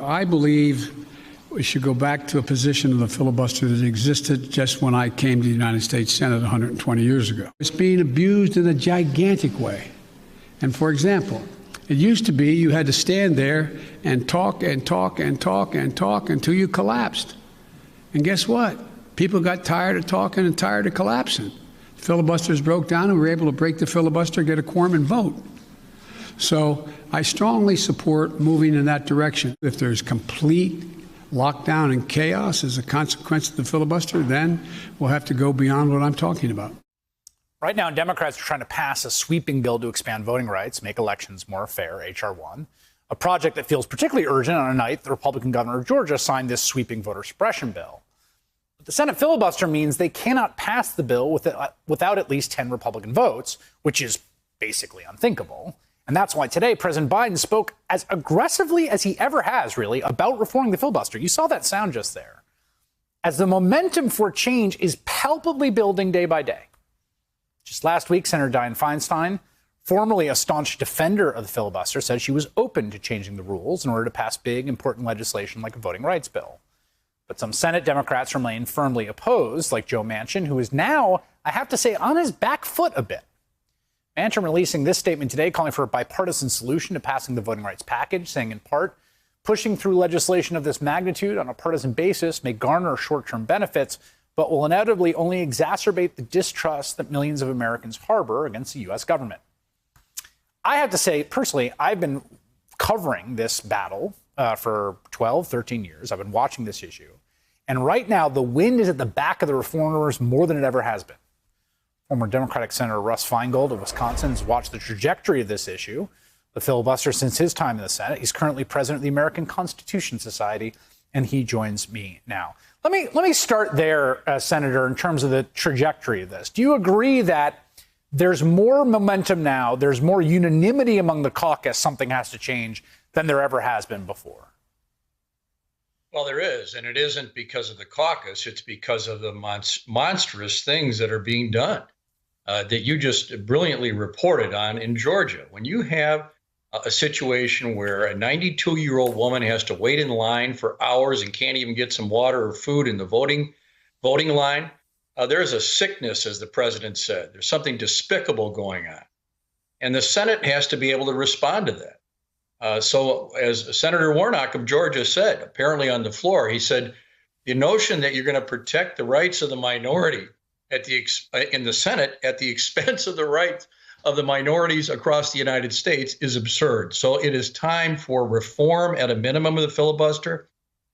I believe we should go back to a position of the filibuster that existed just when I came to the United States Senate 120 years ago. It's being abused in a gigantic way. And for example, it used to be you had to stand there and talk and talk and talk and talk until you collapsed. And guess what? People got tired of talking and tired of collapsing. Filibusters broke down and we were able to break the filibuster, get a quorum and vote. So I strongly support moving in that direction. If there's complete lockdown and chaos as a consequence of the filibuster, then we'll have to go beyond what I'm talking about. Right now, Democrats are trying to pass a sweeping bill to expand voting rights, make elections more fair, H.R. 1, a project that feels particularly urgent on a night the Republican governor of Georgia signed this sweeping voter suppression bill. But the Senate filibuster means they cannot pass the bill without at least 10 Republican votes, which is basically unthinkable. And that's why today President Biden spoke as aggressively as he ever has, really, about reforming the filibuster. You saw that sound just there. As the momentum for change is palpably building day by day. Just last week, Senator Dianne Feinstein, formerly a staunch defender of the filibuster, said she was open to changing the rules in order to pass big, important legislation like a voting rights bill. But some Senate Democrats remain firmly opposed, like Joe Manchin, who is now, I have to say, on his back foot a bit. Manchin releasing this statement today, calling for a bipartisan solution to passing the voting rights package, saying in part, pushing through legislation of this magnitude on a partisan basis may garner short-term benefits, but will inevitably only exacerbate the distrust that millions of Americans harbor against the U.S. government. I have to say, personally, I've been covering this battle for 12, 13 years. I've been watching this issue. And right now, the wind is at the back of the reformers more than it ever has been. Former Democratic Senator Russ Feingold of Wisconsin has watched the trajectory of this issue, the filibuster, since his time in the Senate. He's currently president of the American Constitution Society, and he joins me now. Let me start there, Senator, in terms of the trajectory of this. Do you agree that there's more momentum now, there's more unanimity among the caucus, something has to change, than there ever has been before? Well, there is, and it isn't because of the caucus. It's because of the monstrous things that are being done that you just brilliantly reported on in Georgia. When you have a situation where a 92-year-old woman has to wait in line for hours and can't even get some water or food in the voting line, there's a sickness, as the president said. There's something despicable going on. And the Senate has to be able to respond to that. So as Senator Warnock of Georgia said, apparently on the floor, he said, the notion that you're going to protect the rights of the minority in the Senate at the expense of the rights of the minorities across the United States is absurd. So it is time for reform at a minimum of the filibuster,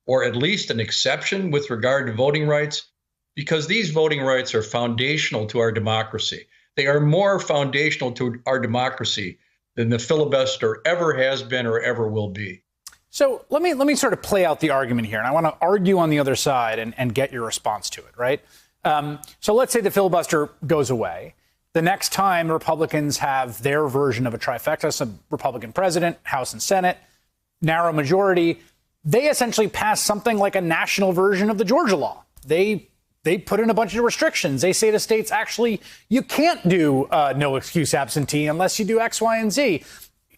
or at least an exception with regard to voting rights, because these voting rights are foundational to our democracy. They are more foundational to our democracy than the filibuster ever has been or ever will be. So let me sort of play out the argument here, and I want to argue on the other side and get your response to it, right? So let's say the filibuster goes away. The next time Republicans have their version of a trifecta, some Republican president, House and Senate, narrow majority, they essentially pass something like a national version of the Georgia law. They put in a bunch of restrictions. They say to states, actually, you can't do no excuse absentee unless you do X, Y, and Z.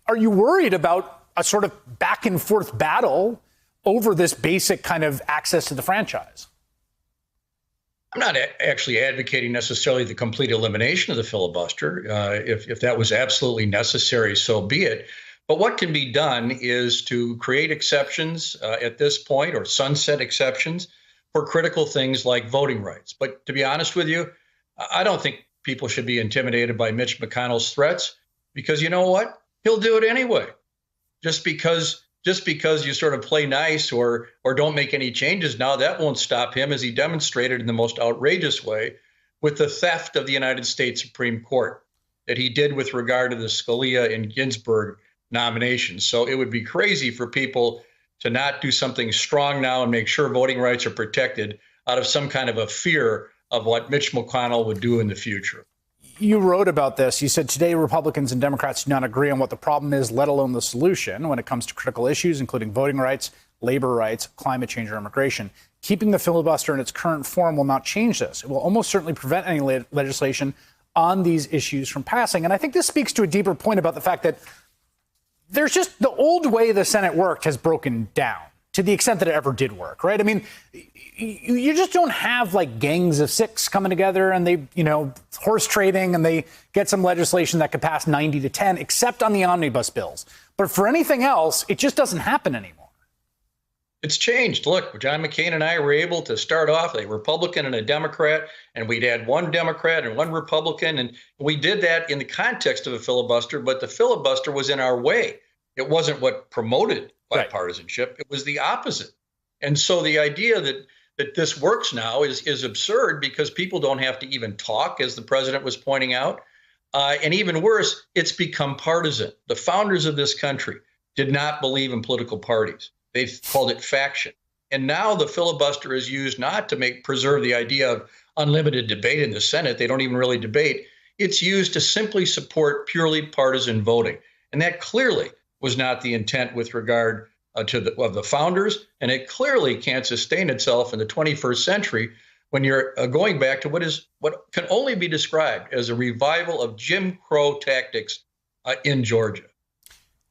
Are you worried about a sort of back and forth battle over this basic kind of access to the franchise? I'm not actually advocating necessarily the complete elimination of the filibuster. If that was absolutely necessary, so be it. But what can be done is to create exceptions at this point, or sunset exceptions, for critical things like voting rights. But to be honest with you, I don't think people should be intimidated by Mitch McConnell's threats, because you know what? He'll do it anyway. Just because you sort of play nice or don't make any changes now, that won't stop him, as he demonstrated in the most outrageous way with the theft of the United States Supreme Court that he did with regard to the Scalia and Ginsburg nominations. So it would be crazy for people to not do something strong now and make sure voting rights are protected out of some kind of a fear of what Mitch McConnell would do in the future. You wrote about this. You said today Republicans and Democrats do not agree on what the problem is, let alone the solution when it comes to critical issues, including voting rights, labor rights, climate change, or immigration. Keeping the filibuster in its current form will not change this. It will almost certainly prevent any legislation on these issues from passing. And I think this speaks to a deeper point about the fact that there's just the old way the Senate worked has broken down. to the extent that it ever did work, right? I mean, you just don't have like gangs of six coming together and they, horse trading and they get some legislation that could pass 90-10, except on the omnibus bills. But for anything else, it just doesn't happen anymore. It's changed. Look, John McCain and I were able to start off a Republican and a Democrat, and we'd had one Democrat and one Republican. And we did that in the context of a filibuster, but the filibuster was in our way. It wasn't what promoted bipartisanship. It was the opposite. And so the idea that this works now is absurd because people don't have to even talk, as the president was pointing out. And even worse, it's become partisan. The founders of this country did not believe in political parties. They called it faction. And now the filibuster is used not to preserve the idea of unlimited debate in the Senate. They don't even really debate. It's used to simply support purely partisan voting. And that clearly was not the intent with regard to the founders. And it clearly can't sustain itself in the 21st century when you're going back to what can only be described as a revival of Jim Crow tactics in Georgia.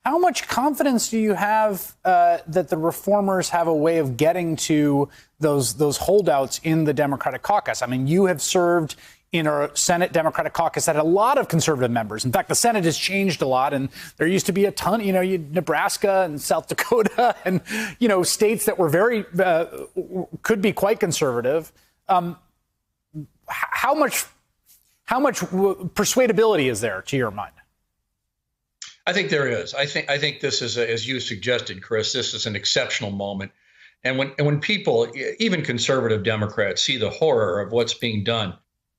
How much confidence do you have that the reformers have a way of getting to those holdouts in the Democratic caucus? I mean, you have served in a Senate Democratic caucus that had a lot of conservative members. In fact, the Senate has changed a lot, and there used to be a ton, Nebraska and South Dakota and, states that were could be quite conservative. How much persuadability is there to your mind? I think there is. I think this is, as you suggested, Chris, this is an exceptional moment. And when people, even conservative Democrats, see the horror of what's being done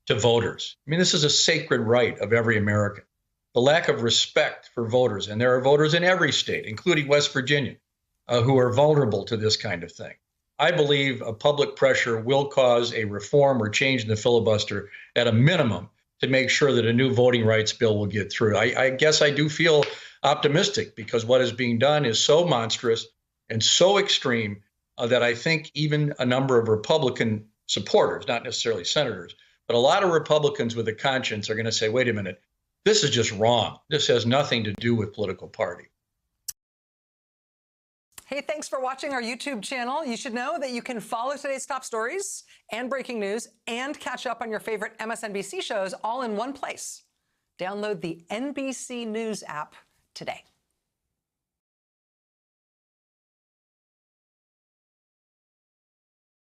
to voters, I mean, this is a sacred right of every American. The lack of respect for voters, and there are voters in every state, including West Virginia, who are vulnerable to this kind of thing. I believe a public pressure will cause a reform or change in the filibuster at a minimum to make sure that a new voting rights bill will get through. I guess I do feel optimistic because what is being done is so monstrous and so extreme that I think even a number of Republican supporters, not necessarily senators, but a lot of Republicans with a conscience are going to say, wait a minute, this is just wrong. This has nothing to do with political party. Hey, thanks for watching our YouTube channel. You should know that you can follow today's top stories and breaking news and catch up on your favorite MSNBC shows all in one place. Download the NBC News app today.